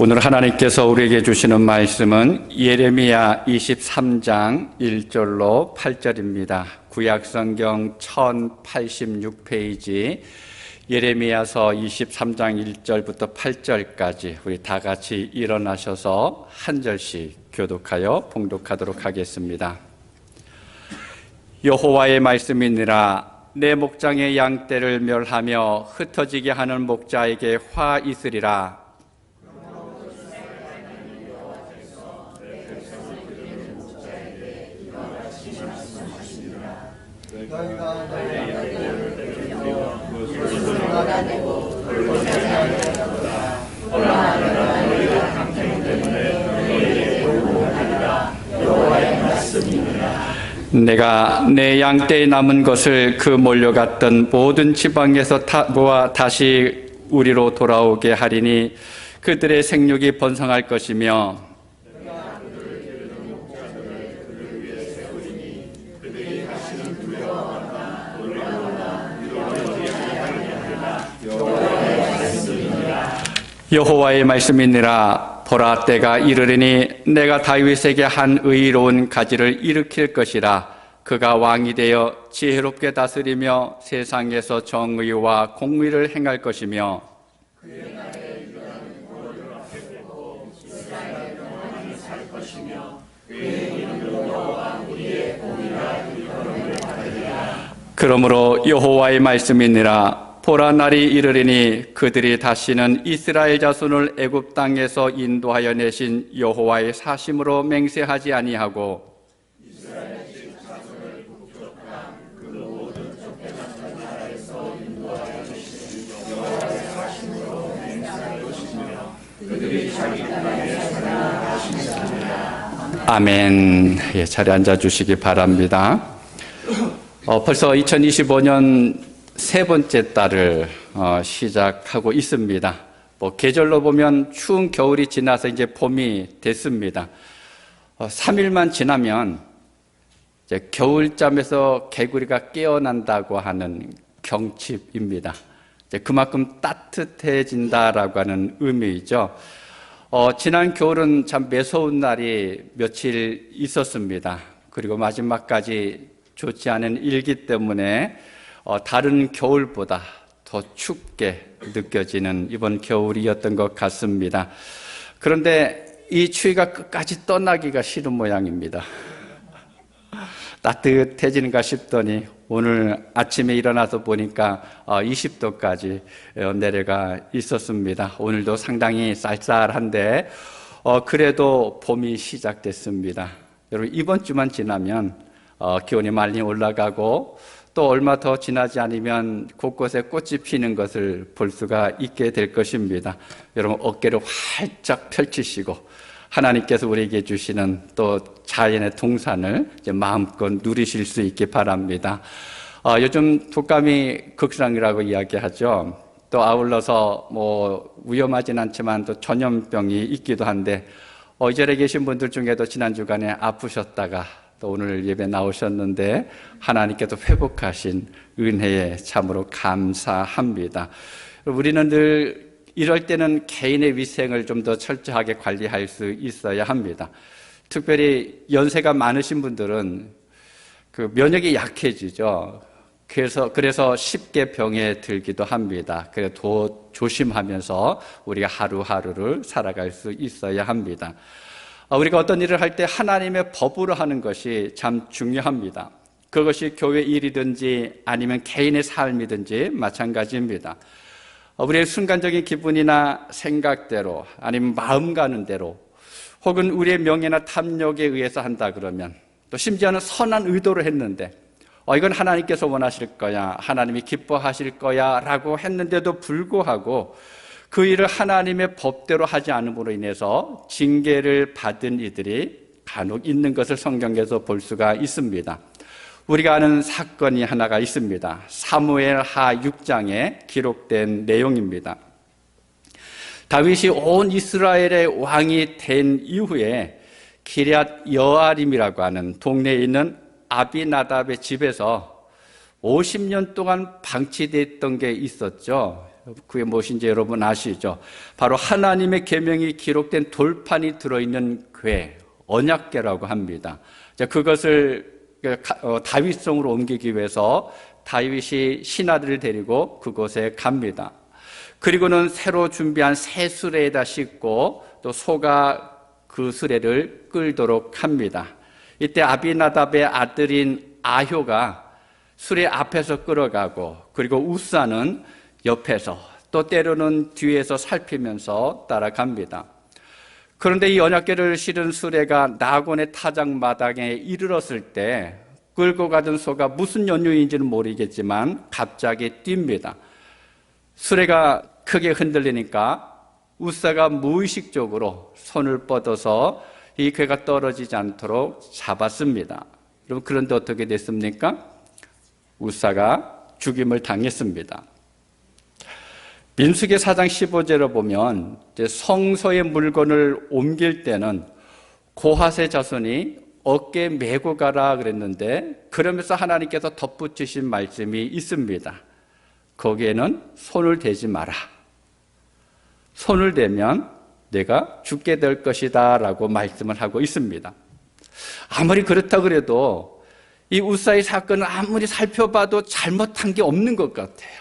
오늘 하나님께서 우리에게 주시는 말씀은 예레미야 23장 1절로 8절입니다. 구약성경 1086페이지 예레미야서 23장 1절부터 8절까지 우리 다 같이 일어나셔서 한 절씩 교독하여 봉독하도록 하겠습니다. 여호와의 말씀이니라. 내 목장의 양떼를 멸하며 흩어지게 하는 목자에게 화 있으리라. 내가 내 양떼에 남은 것을 그 몰려갔던 모든 지방에서 모아 다시 우리로 돌아오게 하리니 그들의 생육이 번성할 것이며 여호와의 말씀이니라. 보라, 때가 이르리니 내가 다윗에게 한 의로운 가지를 일으킬 것이라. 그가 왕이 되어 지혜롭게 다스리며 세상에서 정의와 공의를 행할 것이며 그의 날에 유다는 고를 앞세우고 이스라엘은 평안히 살 것이며 그의 이름으로 여호와 우리의 공의가 일컬음을 받으리라. 그러므로 여호와의 말씀이니라. 보라, 날이 이르리니 그들이 다시는 이스라엘 자손을 애굽 땅에서 인도하여 내신 여호와의 사심으로 맹세하지 아니하고 이스라엘 집 자손을 북쪽 땅 그 모든 쫓겨났던 나라에서 인도하여 내신 여호와의 사심으로 맹세할 것이며 그들이 자기 땅에 살아나시리라. 아멘. 예, 자리에 앉아 주시기 바랍니다. 벌써 2025년 세 번째 달을 시작하고 있습니다. 계절로 보면 추운 겨울이 지나서 이제 봄이 됐습니다. 3일만 지나면 이제 겨울잠에서 개구리가 깨어난다고 하는 경칩입니다. 이제 그만큼 따뜻해진다라고 하는 의미이죠. 지난 겨울은 참 매서운 날이 며칠 있었습니다. 그리고 마지막까지 좋지 않은 일기 때문에 다른 겨울보다 더 춥게 느껴지는 이번 겨울이었던 것 같습니다. 그런데 이 추위가 끝까지 떠나기가 싫은 모양입니다. 따뜻해지는가 싶더니 오늘 아침에 일어나서 보니까 20도까지 내려가 있었습니다. 오늘도 상당히 쌀쌀한데 그래도 봄이 시작됐습니다. 여러분, 이번 주만 지나면 기온이 많이 올라가고 또 얼마 더 지나지 않으면 곳곳에 꽃이 피는 것을 볼 수가 있게 될 것입니다. 여러분, 어깨를 활짝 펼치시고 하나님께서 우리에게 주시는 또 자연의 동산을 이제 마음껏 누리실 수 있기 바랍니다. 요즘 독감이 극상이라고 이야기하죠. 또 아울러서 위험하진 않지만 또 전염병이 있기도 한데 이 자리에 계신 분들 중에도 지난 주간에 아프셨다가 또 오늘 예배 나오셨는데 하나님께서 회복하신 은혜에 참으로 감사합니다. 우리는 늘 이럴 때는 개인의 위생을 좀 더 철저하게 관리할 수 있어야 합니다. 특별히 연세가 많으신 분들은 그 면역이 약해지죠. 그래서 쉽게 병에 들기도 합니다. 그래서 더 조심하면서 우리가 하루하루를 살아갈 수 있어야 합니다. 우리가 어떤 일을 할 때 하나님의 법으로 하는 것이 참 중요합니다. 그것이 교회 일이든지 아니면 개인의 삶이든지 마찬가지입니다. 우리의 순간적인 기분이나 생각대로 아니면 마음 가는 대로 혹은 우리의 명예나 탐욕에 의해서 한다 그러면 또 심지어는 선한 의도로 했는데 이건 하나님께서 원하실 거야, 하나님이 기뻐하실 거야 라고 했는데도 불구하고 그 일을 하나님의 법대로 하지 않음으로 인해서 징계를 받은 이들이 간혹 있는 것을 성경에서 볼 수가 있습니다. 우리가 아는 사건이 하나가 있습니다. 사무엘하 6장에 기록된 내용입니다. 다윗이 온 이스라엘의 왕이 된 이후에 기럇 여아림이라고 하는 동네에 있는 아비나답의 집에서 50년 동안 방치되어 있던 게 있었죠. 그게 무엇인지 여러분 아시죠? 바로 하나님의 계명이 기록된 돌판이 들어있는 궤, 언약궤라고 합니다. 그것을 다윗성으로 옮기기 위해서 다윗이 신하들을 데리고 그곳에 갑니다. 그리고는 새로 준비한 새 수레에다 싣고 또 소가 그 수레를 끌도록 합니다. 이때 아비나답의 아들인 아효가 수레 앞에서 끌어가고, 그리고 우사는 옆에서 또 때로는 뒤에서 살피면서 따라갑니다. 그런데 이 언약궤를 실은 수레가 나곤의 타작마당에 이르렀을 때 끌고 가던 소가 무슨 연유인지는 모르겠지만 갑자기 뜁니다. 수레가 크게 흔들리니까 우사가 무의식적으로 손을 뻗어서 이 궤가 떨어지지 않도록 잡았습니다. 여러분, 그런데 어떻게 됐습니까? 우사가 죽임을 당했습니다. 민수기 4장 15절을 보면 성소의 물건을 옮길 때는 고핫의 자손이 어깨에 메고 가라 그랬는데, 그러면서 하나님께서 덧붙이신 말씀이 있습니다. 거기에는 손을 대지 마라. 손을 대면 내가 죽게 될 것이다 라고 말씀을 하고 있습니다. 아무리 그렇다 그래도 이 우사의 사건을 아무리 살펴봐도 잘못한 게 없는 것 같아요.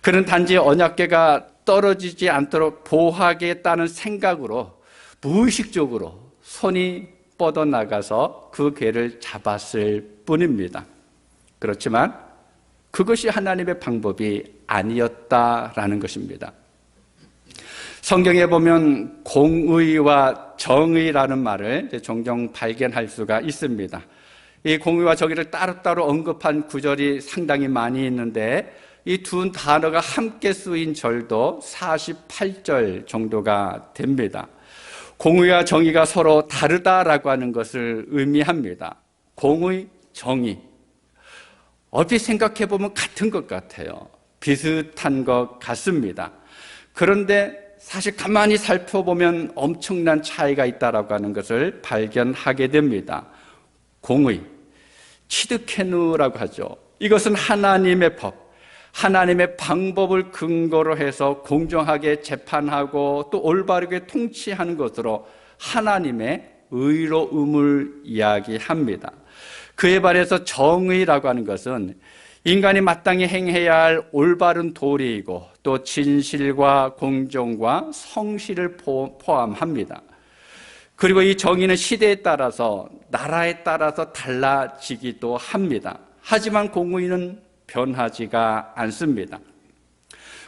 그는 단지 언약궤가 떨어지지 않도록 보호하겠다는 생각으로 무의식적으로 손이 뻗어나가서 그 궤를 잡았을 뿐입니다. 그렇지만 그것이 하나님의 방법이 아니었다라는 것입니다. 성경에 보면 공의와 정의라는 말을 종종 발견할 수가 있습니다. 이 공의와 정의를 따로따로 언급한 구절이 상당히 많이 있는데, 이 두 단어가 함께 쓰인 절도 48절 정도가 됩니다. 공의와 정의가 서로 다르다라고 하는 것을 의미합니다. 공의, 정의. 얼핏 생각해보면 같은 것 같아요. 비슷한 것 같습니다. 그런데 사실 가만히 살펴보면 엄청난 차이가 있다라고 하는 것을 발견하게 됩니다. 공의, 치드케누라고 하죠. 이것은 하나님의 법, 하나님의 방법을 근거로 해서 공정하게 재판하고 또 올바르게 통치하는 것으로 하나님의 의로움을 이야기합니다. 그에 반해서 정의라고 하는 것은 인간이 마땅히 행해야 할 올바른 도리이고 또 진실과 공정과 성실을 포함합니다. 그리고 이 정의는 시대에 따라서, 나라에 따라서 달라지기도 합니다. 하지만 공의는 변하지가 않습니다.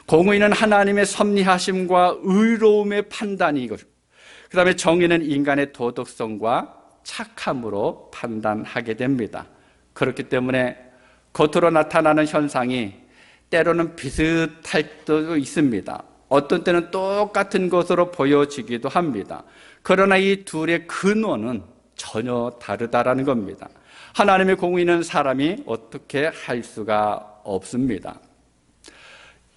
공의는 하나님의 섭리하심과 의로움의 판단이고, 그 다음에 정의는 인간의 도덕성과 착함으로 판단하게 됩니다. 그렇기 때문에 겉으로 나타나는 현상이 때로는 비슷할 때도 있습니다. 어떤 때는 똑같은 것으로 보여지기도 합니다. 그러나 이 둘의 근원은 전혀 다르다라는 겁니다. 하나님의 공의는 사람이 어떻게 할 수가 없습니다.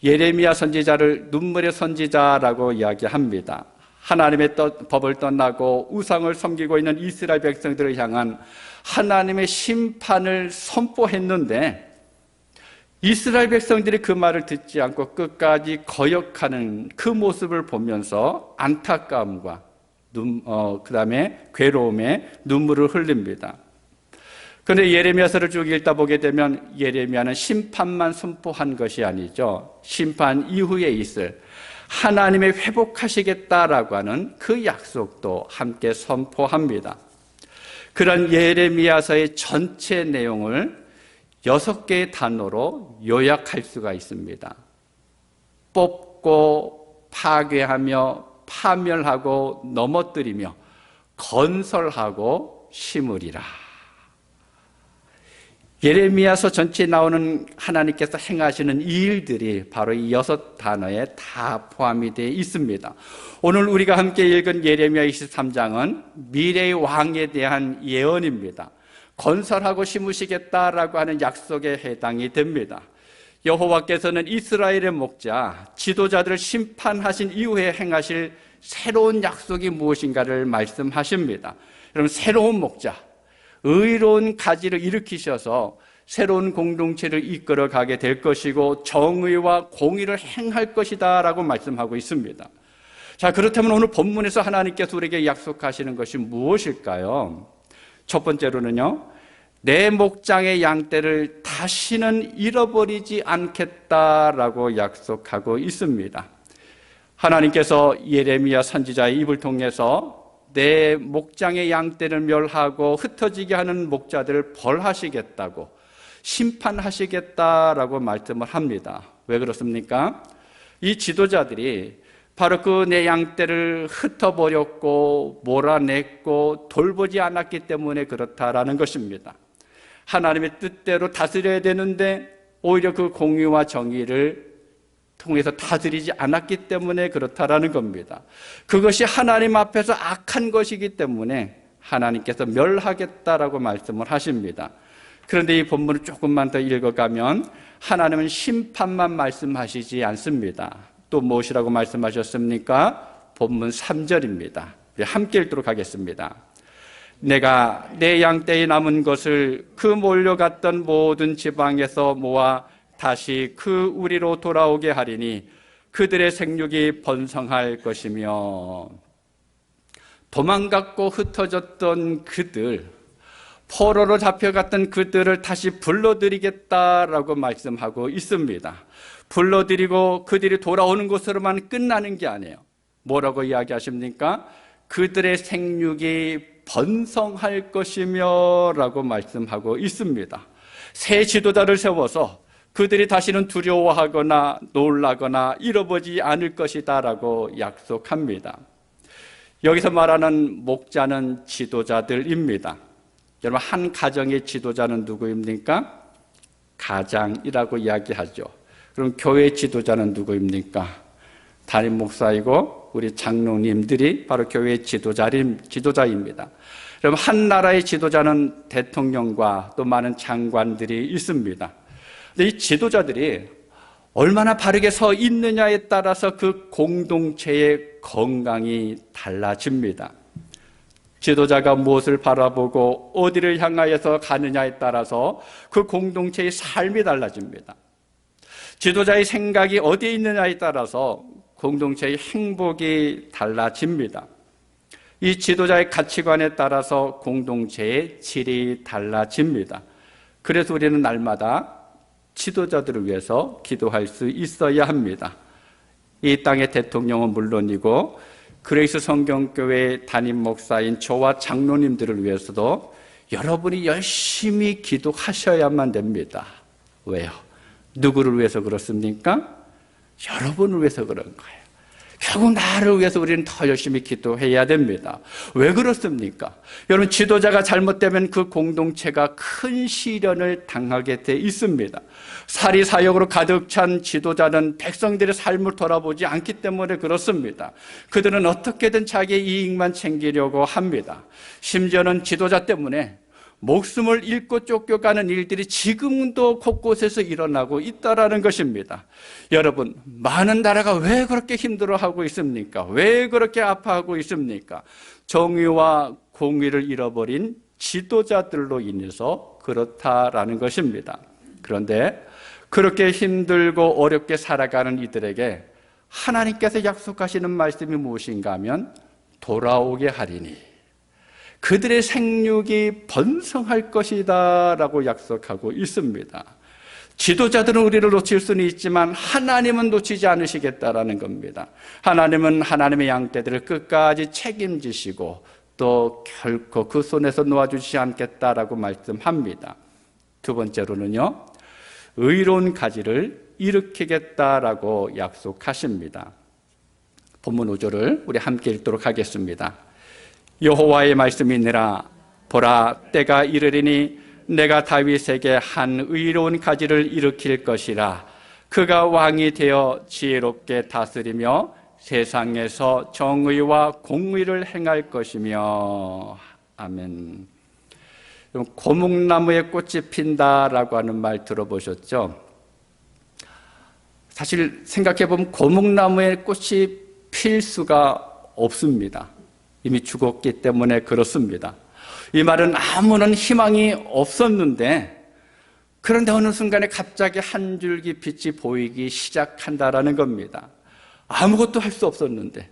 예레미야 선지자를 눈물의 선지자라고 이야기합니다. 하나님의 법을 떠나고 우상을 섬기고 있는 이스라엘 백성들을 향한 하나님의 심판을 선포했는데, 이스라엘 백성들이 그 말을 듣지 않고 끝까지 거역하는 그 모습을 보면서 안타까움과 그 다음에 괴로움에 눈물을 흘립니다. 그런데 예레미야서를 쭉 읽다 보게 되면 예레미야는 심판만 선포한 것이 아니죠. 심판 이후에 있을 하나님의 회복하시겠다라고 하는 그 약속도 함께 선포합니다. 그런 예레미야서의 전체 내용을 6개의 단어로 요약할 수가 있습니다. 뽑고 파괴하며 파멸하고 넘어뜨리며 건설하고 심으리라. 예레미야서 전체에 나오는 하나님께서 행하시는 이 일들이 바로 이 6단어에 다 포함이 되어 있습니다. 오늘 우리가 함께 읽은 예레미야 23장은 미래의 왕에 대한 예언입니다. 건설하고 심으시겠다라고 하는 약속에 해당이 됩니다. 여호와께서는 이스라엘의 목자, 지도자들을 심판하신 이후에 행하실 새로운 약속이 무엇인가를 말씀하십니다. 여러분, 새로운 목자, 의로운 가지를 일으키셔서 새로운 공동체를 이끌어 가게 될 것이고 정의와 공의를 행할 것이다 라고 말씀하고 있습니다. 자, 그렇다면 오늘 본문에서 하나님께서 우리에게 약속하시는 것이 무엇일까요? 첫 번째로는요, 내 목장의 양떼를 다시는 잃어버리지 않겠다라고 약속하고 있습니다. 하나님께서 예레미야 선지자의 입을 통해서 내 목장의 양떼를 멸하고 흩어지게 하는 목자들을 벌하시겠다고, 심판하시겠다라고 말씀을 합니다. 왜 그렇습니까? 이 지도자들이 바로 그 내 양떼를 흩어버렸고 몰아냈고 돌보지 않았기 때문에 그렇다라는 것입니다. 하나님의 뜻대로 다스려야 되는데 오히려 그 공의와 정의를 통해서 다스리지 않았기 때문에 그렇다라는 겁니다. 그것이 하나님 앞에서 악한 것이기 때문에 하나님께서 멸하겠다라고 말씀을 하십니다. 그런데 이 본문을 조금만 더 읽어가면 하나님은 심판만 말씀하시지 않습니다. 또 무엇이라고 말씀하셨습니까? 본문 3절입니다. 함께 읽도록 하겠습니다. 내가 내 양떼에 남은 것을 그 몰려갔던 모든 지방에서 모아 다시 그 우리로 돌아오게 하리니 그들의 생육이 번성할 것이며, 도망갔고 흩어졌던 그들, 포로로 잡혀갔던 그들을 다시 불러들이겠다라고 말씀하고 있습니다. 불러들이고 그들이 돌아오는 것으로만 끝나는 게 아니에요. 뭐라고 이야기하십니까? 그들의 생육이 번성할 것이며 라고 말씀하고 있습니다. 새 지도자를 세워서 그들이 다시는 두려워하거나 놀라거나 잃어버리지 않을 것이다 라고 약속합니다. 여기서 말하는 목자는 지도자들입니다. 여러분, 한 가정의 지도자는 누구입니까? 가장이라고 이야기하죠. 그럼 교회 지도자는 누구입니까? 담임 목사이고 우리 장로님들이 바로 교회의 지도자입니다. 여러분, 한 나라의 지도자는 대통령과 또 많은 장관들이 있습니다. 근데 이 지도자들이 얼마나 바르게 서 있느냐에 따라서 그 공동체의 건강이 달라집니다. 지도자가 무엇을 바라보고 어디를 향하여서 가느냐에 따라서 그 공동체의 삶이 달라집니다. 지도자의 생각이 어디에 있느냐에 따라서 공동체의 행복이 달라집니다. 이 지도자의 가치관에 따라서 공동체의 질이 달라집니다. 그래서 우리는 날마다 지도자들을 위해서 기도할 수 있어야 합니다. 이 땅의 대통령은 물론이고 그레이스 성경교회 담임 목사인 저와 장로님들을 위해서도 여러분이 열심히 기도하셔야만 됩니다. 왜요? 누구를 위해서 그렇습니까? 여러분을 위해서 그런 거예요. 결국 나를 위해서 우리는 더 열심히 기도해야 됩니다. 왜 그렇습니까? 여러분, 지도자가 잘못되면 그 공동체가 큰 시련을 당하게 돼 있습니다. 사리사욕으로 가득 찬 지도자는 백성들의 삶을 돌아보지 않기 때문에 그렇습니다. 그들은 어떻게든 자기의 이익만 챙기려고 합니다. 심지어는 지도자 때문에 목숨을 잃고 쫓겨가는 일들이 지금도 곳곳에서 일어나고 있다는 것입니다. 여러분, 많은 나라가 왜 그렇게 힘들어하고 있습니까? 왜 그렇게 아파하고 있습니까? 정의와 공의를 잃어버린 지도자들로 인해서 그렇다라는 것입니다. 그런데 그렇게 힘들고 어렵게 살아가는 이들에게 하나님께서 약속하시는 말씀이 무엇인가 하면 돌아오게 하리니 그들의 생육이 번성할 것이다 라고 약속하고 있습니다. 지도자들은 우리를 놓칠 수는 있지만 하나님은 놓치지 않으시겠다라는 겁니다. 하나님은 하나님의 양떼들을 끝까지 책임지시고 또 결코 그 손에서 놓아주시지 않겠다라고 말씀합니다. 두 번째로는요, 의로운 가지를 일으키겠다라고 약속하십니다. 본문 5절을 우리 함께 읽도록 하겠습니다. 여호와의 말씀이니라. 보라, 때가 이르리니 내가 다윗에게 한 의로운 가지를 일으킬 것이라. 그가 왕이 되어 지혜롭게 다스리며 세상에서 정의와 공의를 행할 것이며. 아멘. 고목나무에 꽃이 핀다라고 하는 말 들어보셨죠? 사실 생각해보면 고목나무에 꽃이 필 수가 없습니다. 이미 죽었기 때문에 그렇습니다. 이 말은 아무런 희망이 없었는데 그런데 어느 순간에 갑자기 한 줄기 빛이 보이기 시작한다라는 겁니다. 아무것도 할 수 없었는데,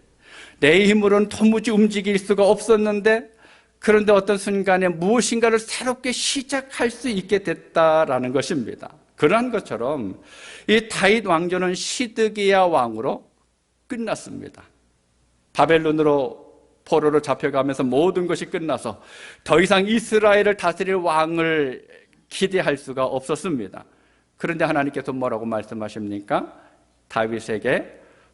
내 힘으로는 도무지 움직일 수가 없었는데, 그런데 어떤 순간에 무엇인가를 새롭게 시작할 수 있게 됐다라는 것입니다. 그러한 것처럼 이 다윗 왕조는 시드기야 왕으로 끝났습니다. 바벨론으로 포로로 잡혀가면서 모든 것이 끝나서 더 이상 이스라엘을 다스릴 왕을 기대할 수가 없었습니다. 그런데 하나님께서 뭐라고 말씀하십니까? 다윗에게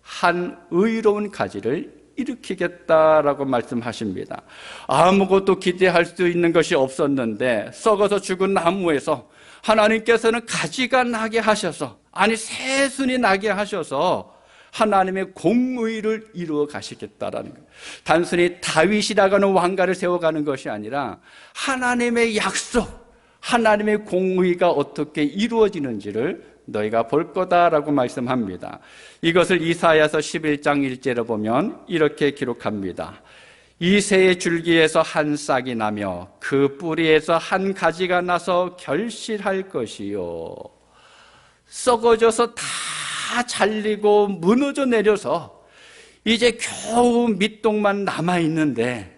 한 의로운 가지를 일으키겠다라고 말씀하십니다. 아무것도 기대할 수 있는 것이 없었는데 썩어서 죽은 나무에서 하나님께서는 가지가 나게 하셔서, 아니 새순이 나게 하셔서 하나님의 공의를 이루어 가시겠다라는 거예요. 단순히 다윗이라고 하는 왕가를 세워가는 것이 아니라 하나님의 약속, 하나님의 공의가 어떻게 이루어지는지를 너희가 볼 거다라고 말씀합니다. 이것을 이사야서 11장 1절에 보면 이렇게 기록합니다. 이 새의 줄기에서 한 싹이 나며 그 뿌리에서 한 가지가 나서 결실할 것이요. 썩어져서 다 잘리고 무너져 내려서 이제 겨우 밑동만 남아있는데,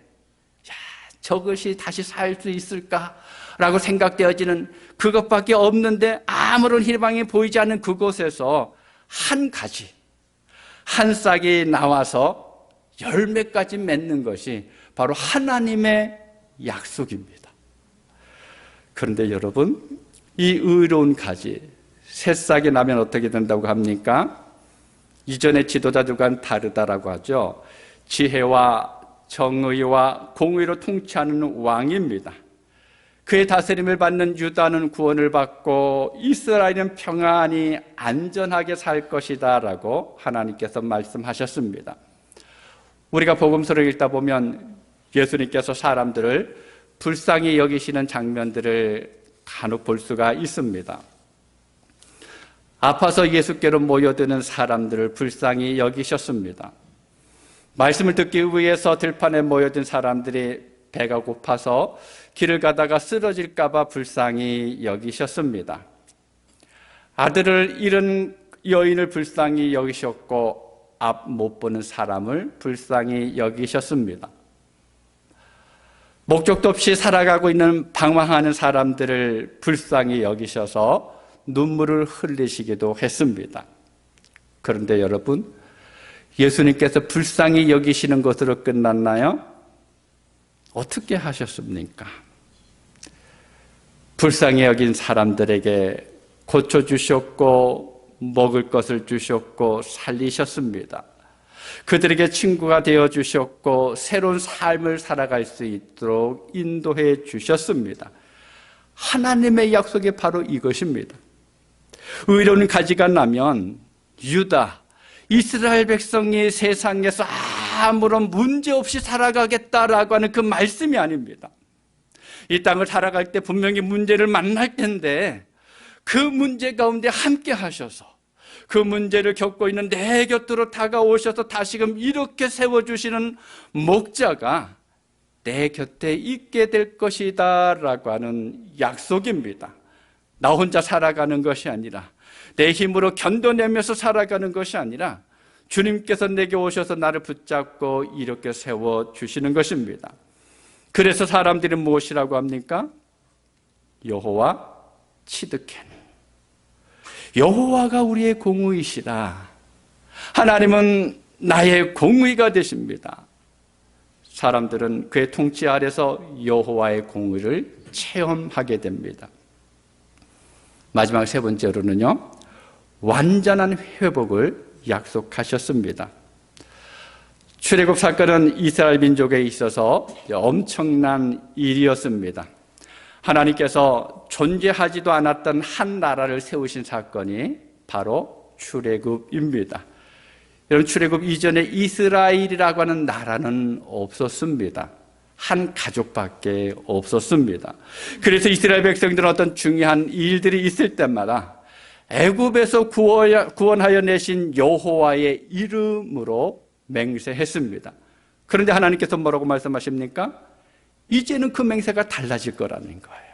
야, 저것이 다시 살 수 있을까? 라고 생각되어지는 그것밖에 없는데 아무런 희망이 보이지 않는 그곳에서 한 가지, 한 싹이 나와서 열매까지 맺는 것이 바로 하나님의 약속입니다. 그런데 여러분, 이 의로운 가지, 새싹이 나면 어떻게 된다고 합니까? 이전의 지도자들과는 다르다라고 하죠. 지혜와 정의와 공의로 통치하는 왕입니다. 그의 다스림을 받는 유다는 구원을 받고 이스라엘은 평안히 안전하게 살 것이다 라고 하나님께서 말씀하셨습니다. 우리가 복음서를 읽다 보면 예수님께서 사람들을 불쌍히 여기시는 장면들을 간혹 볼 수가 있습니다. 아파서 예수께로 모여드는 사람들을 불쌍히 여기셨습니다. 말씀을 듣기 위해서 들판에 모여든 사람들이 배가 고파서 길을 가다가 쓰러질까 봐 불쌍히 여기셨습니다. 아들을 잃은 여인을 불쌍히 여기셨고 앞 못 보는 사람을 불쌍히 여기셨습니다. 목적도 없이 살아가고 있는 방황하는 사람들을 불쌍히 여기셔서 눈물을 흘리시기도 했습니다. 그런데 여러분, 예수님께서 불쌍히 여기시는 것으로 끝났나요? 어떻게 하셨습니까? 불쌍히 여긴 사람들에게 고쳐주셨고 먹을 것을 주셨고 살리셨습니다. 그들에게 친구가 되어주셨고 새로운 삶을 살아갈 수 있도록 인도해 주셨습니다. 하나님의 약속이 바로 이것입니다. 의로운 가지가 나면 유다, 이스라엘 백성이 세상에서 아무런 문제 없이 살아가겠다라고 하는 그 말씀이 아닙니다. 이 땅을 살아갈 때 분명히 문제를 만날 텐데 그 문제 가운데 함께 하셔서 그 문제를 겪고 있는 내 곁으로 다가오셔서 다시금 이렇게 세워주시는 목자가 내 곁에 있게 될 것이다 라고 하는 약속입니다. 나 혼자 살아가는 것이 아니라, 내 힘으로 견뎌내면서 살아가는 것이 아니라 주님께서 내게 오셔서 나를 붙잡고 이렇게 세워주시는 것입니다. 그래서 사람들이 무엇이라고 합니까? 여호와 치드켄. 여호와가 우리의 공의이시다. 하나님은 나의 공의가 되십니다. 사람들은 그의 통치 아래서 여호와의 공의를 체험하게 됩니다. 마지막 세 번째로는요, 완전한 회복을 약속하셨습니다. 출애굽 사건은 이스라엘 민족에 있어서 엄청난 일이었습니다. 하나님께서 존재하지도 않았던 한 나라를 세우신 사건이 바로 출애굽입니다. 여러분, 출애굽 이전에 이스라엘이라고 하는 나라는 없었습니다. 한 가족밖에 없었습니다. 그래서 이스라엘 백성들은 어떤 중요한 일들이 있을 때마다 애굽에서 구원하여 내신 여호와의 이름으로 맹세했습니다. 그런데 하나님께서 뭐라고 말씀하십니까? 이제는 그 맹세가 달라질 거라는 거예요.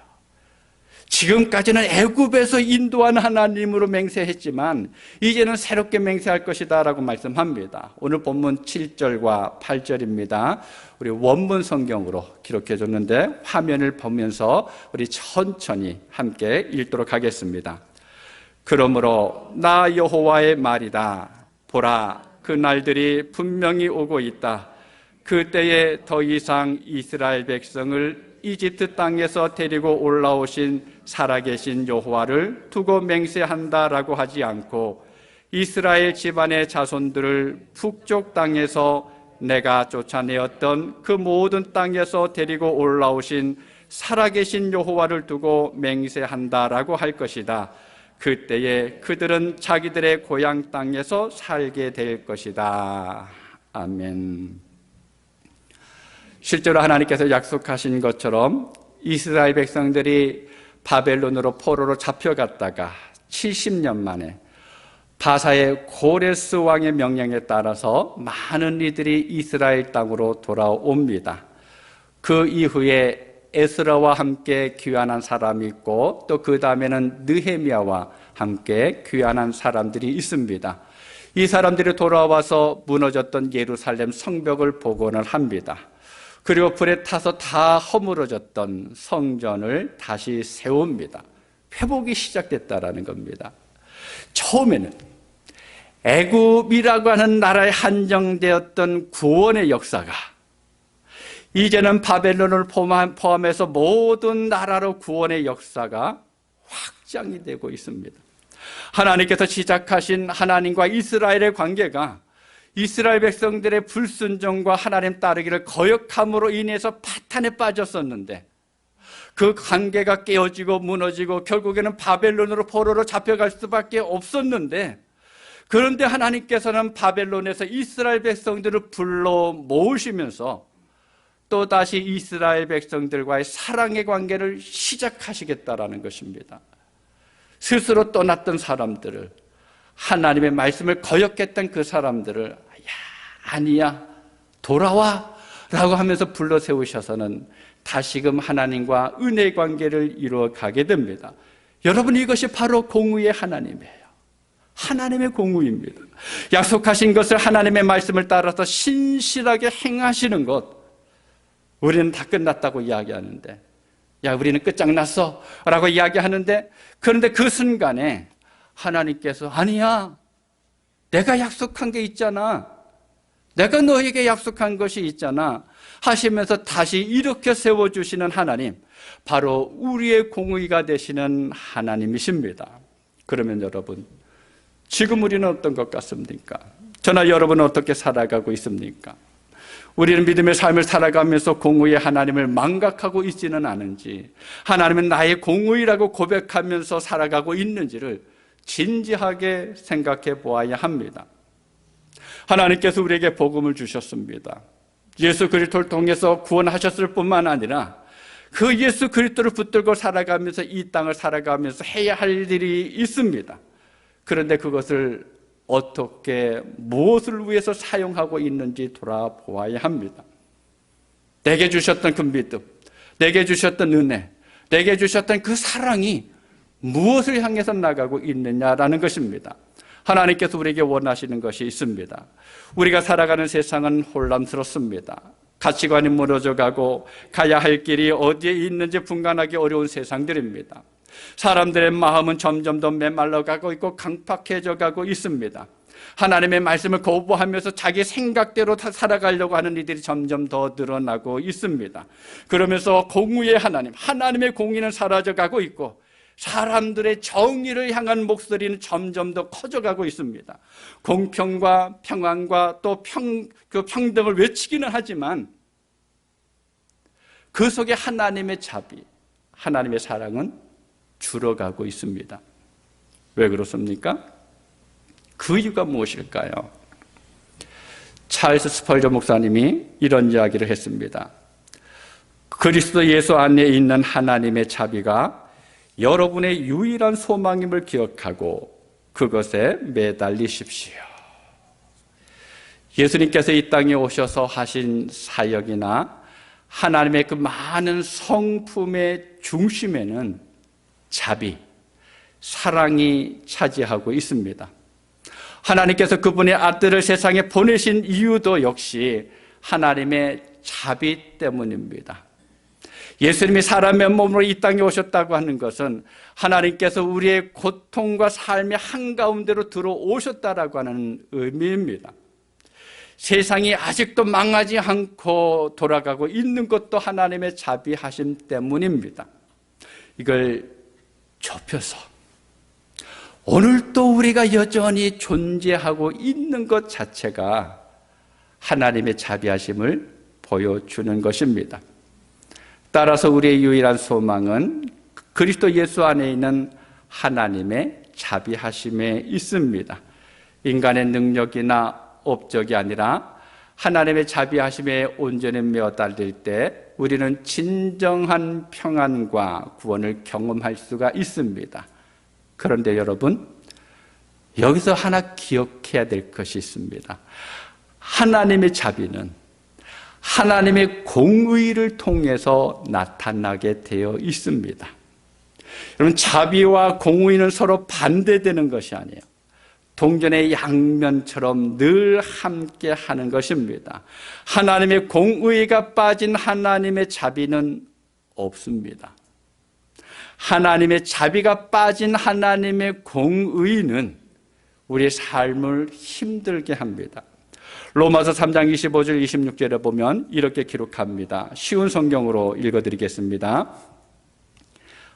지금까지는 애굽에서 인도한 하나님으로 맹세했지만 이제는 새롭게 맹세할 것이다 라고 말씀합니다. 오늘 본문 7절과 8절입니다. 우리 원문 성경으로 기록해 줬는데 화면을 보면서 우리 천천히 함께 읽도록 하겠습니다. 그러므로 나 여호와의 말이다. 보라, 그 날들이 분명히 오고 있다. 그때에 더 이상 이스라엘 백성을 이집트 땅에서 데리고 올라오신 살아계신 여호와를 두고 맹세한다라고 하지 않고 이스라엘 집안의 자손들을 북쪽 땅에서 내가 쫓아내었던 그 모든 땅에서 데리고 올라오신 살아계신 여호와를 두고 맹세한다라고 할 것이다. 그때에 그들은 자기들의 고향 땅에서 살게 될 것이다. 아멘. 실제로 하나님께서 약속하신 것처럼 이스라엘 백성들이 바벨론으로 포로로 잡혀갔다가 70년 만에 바사의 고레스 왕의 명령에 따라서 많은 이들이 이스라엘 땅으로 돌아옵니다. 그 이후에 에스라와 함께 귀환한 사람이 있고 또 그 다음에는 느헤미야와 함께 귀환한 사람들이 있습니다. 이 사람들이 돌아와서 무너졌던 예루살렘 성벽을 복원을 합니다. 그리고 불에 타서 다 허물어졌던 성전을 다시 세웁니다. 회복이 시작됐다라는 겁니다. 처음에는 애굽이라고 하는 나라에 한정되었던 구원의 역사가 이제는 바벨론을 포함해서 모든 나라로 구원의 역사가 확장이 되고 있습니다. 하나님께서 시작하신 하나님과 이스라엘의 관계가 이스라엘 백성들의 불순종과 하나님 따르기를 거역함으로 인해서 파탄에 빠졌었는데 그 관계가 깨어지고 무너지고 결국에는 바벨론으로 포로로 잡혀갈 수밖에 없었는데 그런데 하나님께서는 바벨론에서 이스라엘 백성들을 불러 모으시면서 또다시 이스라엘 백성들과의 사랑의 관계를 시작하시겠다라는 것입니다. 스스로 떠났던 사람들을 하나님의 말씀을 거역했던 그 사람들을 아니야 돌아와 라고 하면서 불러 세우셔서는 다시금 하나님과 은혜 관계를 이루어 가게 됩니다. 여러분 이것이 바로 공의의 하나님이에요. 하나님의 공의입니다. 약속하신 것을 하나님의 말씀을 따라서 신실하게 행하시는 것 우리는 다 끝났다고 이야기하는데 야 우리는 끝장났어 라고 이야기하는데 그런데 그 순간에 하나님께서 아니야 내가 약속한 게 있잖아 내가 너에게 약속한 것이 있잖아 하시면서 다시 일으켜 세워주시는 하나님 바로 우리의 공의가 되시는 하나님이십니다. 그러면 여러분 지금 우리는 어떤 것 같습니까? 저나 여러분은 어떻게 살아가고 있습니까? 우리는 믿음의 삶을 살아가면서 공의의 하나님을 망각하고 있지는 않은지 하나님은 나의 공의라고 고백하면서 살아가고 있는지를 진지하게 생각해 보아야 합니다. 하나님께서 우리에게 복음을 주셨습니다. 예수 그리스도를 통해서 구원하셨을 뿐만 아니라 그 예수 그리스도를 붙들고 살아가면서 이 땅을 살아가면서 해야 할 일이 있습니다. 그런데 그것을 어떻게 무엇을 위해서 사용하고 있는지 돌아보아야 합니다. 내게 주셨던 그 믿음, 내게 주셨던 은혜, 내게 주셨던 그 사랑이 무엇을 향해서 나가고 있느냐라는 것입니다. 하나님께서 우리에게 원하시는 것이 있습니다. 우리가 살아가는 세상은 혼란스럽습니다. 가치관이 무너져가고 가야 할 길이 어디에 있는지 분간하기 어려운 세상들입니다. 사람들의 마음은 점점 더 메말라가고 있고 강팍해져 가고 있습니다. 하나님의 말씀을 거부하면서 자기 생각대로 살아가려고 하는 이들이 점점 더 늘어나고 있습니다. 그러면서 공의의 하나님, 하나님의 공의는 사라져가고 있고 사람들의 정의를 향한 목소리는 점점 더 커져가고 있습니다. 공평과 평안과 또 평등을 외치기는 하지만 그 속에 하나님의 자비, 하나님의 사랑은 줄어가고 있습니다. 왜 그렇습니까? 그 이유가 무엇일까요? 찰스 스펄전 목사님이 이런 이야기를 했습니다. 그리스도 예수 안에 있는 하나님의 자비가 여러분의 유일한 소망임을 기억하고 그것에 매달리십시오. 예수님께서 이 땅에 오셔서 하신 사역이나 하나님의 그 많은 성품의 중심에는 자비, 사랑이 차지하고 있습니다. 하나님께서 그분의 아들을 세상에 보내신 이유도 역시 하나님의 자비 때문입니다. 예수님이 사람의 몸으로 이 땅에 오셨다고 하는 것은 하나님께서 우리의 고통과 삶의 한가운데로 들어오셨다라고 하는 의미입니다. 세상이 아직도 망하지 않고 돌아가고 있는 것도 하나님의 자비하심 때문입니다. 이걸 좁혀서 오늘도 우리가 여전히 존재하고 있는 것 자체가 하나님의 자비하심을 보여주는 것입니다. 따라서 우리의 유일한 소망은 그리스도 예수 안에 있는 하나님의 자비하심에 있습니다. 인간의 능력이나 업적이 아니라 하나님의 자비하심에 온전히 매어달릴 때 우리는 진정한 평안과 구원을 경험할 수가 있습니다. 그런데 여러분, 여기서 하나 기억해야 될 것이 있습니다. 하나님의 자비는 하나님의 공의를 통해서 나타나게 되어 있습니다. 여러분, 자비와 공의는 서로 반대되는 것이 아니에요. 동전의 양면처럼 늘 함께 하는 것입니다. 하나님의 공의가 빠진 하나님의 자비는 없습니다. 하나님의 자비가 빠진 하나님의 공의는 우리의 삶을 힘들게 합니다. 로마서 3장 25절 26절에 보면 이렇게 기록합니다. 쉬운 성경으로 읽어드리겠습니다.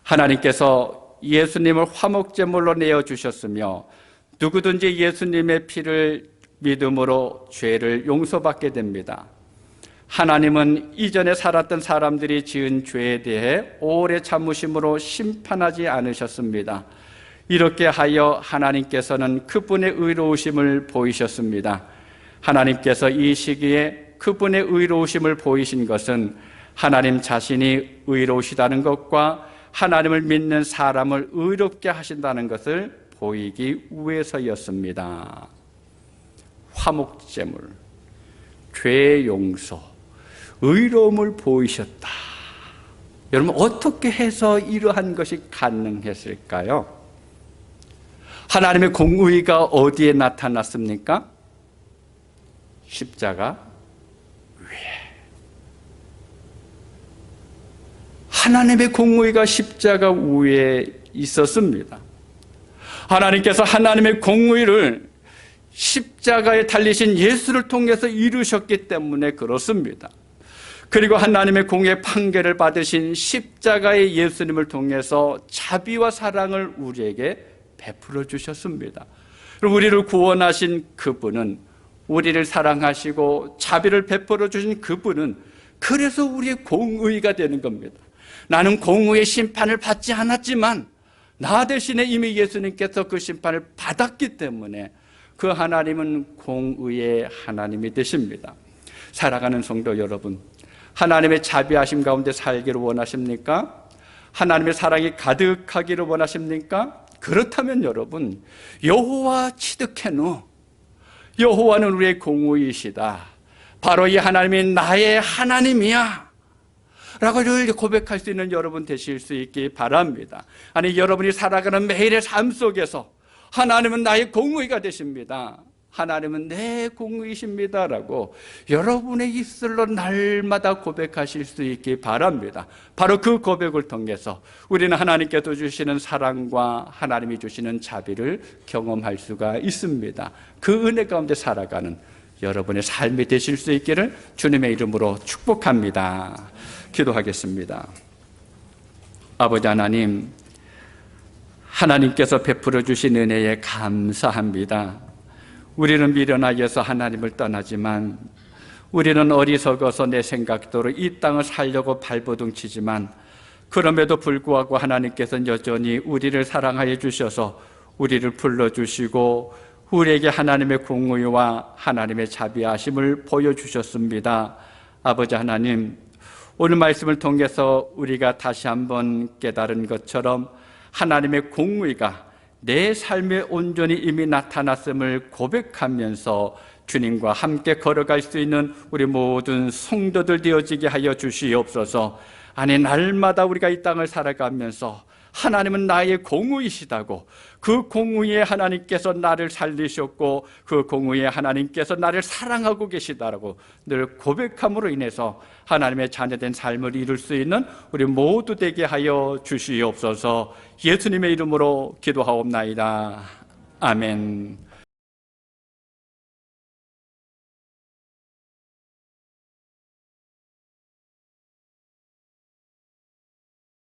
하나님께서 예수님을 화목제물로 내어주셨으며 누구든지 예수님의 피를 믿음으로 죄를 용서받게 됩니다. 하나님은 이전에 살았던 사람들이 지은 죄에 대해 오래 참으심으로 심판하지 않으셨습니다. 이렇게 하여 하나님께서는 그분의 의로우심을 보이셨습니다. 하나님께서 이 시기에 그분의 의로우심을 보이신 것은 하나님 자신이 의로우시다는 것과 하나님을 믿는 사람을 의롭게 하신다는 것을 보이기 위해서였습니다. 화목제물, 죄 용서, 의로움을 보이셨다. 여러분, 어떻게 해서 이러한 것이 가능했을까요? 하나님의 공의가 어디에 나타났습니까? 십자가 위에. 하나님의 공의가 십자가 위에 있었습니다. 하나님께서 하나님의 공의를 십자가에 달리신 예수를 통해서 이루셨기 때문에 그렇습니다. 그리고 하나님의 공의 판결을 받으신 십자가의 예수님을 통해서 자비와 사랑을 우리에게 베풀어 주셨습니다. 우리를 구원하신 그분은, 우리를 사랑하시고 자비를 베풀어 주신 그분은 그래서 우리의 공의가 되는 겁니다. 나는 공의의 심판을 받지 않았지만 나 대신에 이미 예수님께서 그 심판을 받았기 때문에 그 하나님은 공의의 하나님이 되십니다. 살아가는 성도 여러분, 하나님의 자비하심 가운데 살기를 원하십니까? 하나님의 사랑이 가득하기를 원하십니까? 그렇다면 여러분, 여호와 치드케누, 여호와는 우리의 공의이시다, 바로 이 하나님이 나의 하나님이야 라고 늘 고백할 수 있는 여러분 되실 수 있기 바랍니다. 아니, 여러분이 살아가는 매일의 삶 속에서 하나님은 나의 공의가 되십니다, 하나님은 내 공의이십니다 라고 여러분의 입술로 날마다 고백하실 수 있기 바랍니다. 바로 그 고백을 통해서 우리는 하나님께서 주시는 사랑과 하나님이 주시는 자비를 경험할 수가 있습니다. 그 은혜 가운데 살아가는 여러분의 삶이 되실 수 있기를 주님의 이름으로 축복합니다. 기도하겠습니다. 아버지 하나님, 하나님께서 베풀어 주신 은혜에 감사합니다. 우리는 미련하여서 하나님을 떠나지만, 우리는 어리석어서 내 생각대로 이 땅을 살려고 발버둥치지만, 그럼에도 불구하고 하나님께서는 여전히 우리를 사랑하여 주셔서 우리를 불러주시고 우리에게 하나님의 공의와 하나님의 자비하심을 보여주셨습니다. 아버지 하나님, 오늘 말씀을 통해서 우리가 다시 한번 깨달은 것처럼 하나님의 공의가 내 삶에 온전히 이미 나타났음을 고백하면서 주님과 함께 걸어갈 수 있는 우리 모든 성도들 되어지게 하여 주시옵소서. 아니, 날마다 우리가 이 땅을 살아가면서 하나님은 나의 공의이시다고, 그 공의에 하나님께서 나를 살리셨고 그 공의에 하나님께서 나를 사랑하고 계시다라고 늘 고백함으로 인해서 하나님의 자녀된 삶을 이룰 수 있는 우리 모두 되게 하여 주시옵소서. 예수님의 이름으로 기도하옵나이다. 아멘.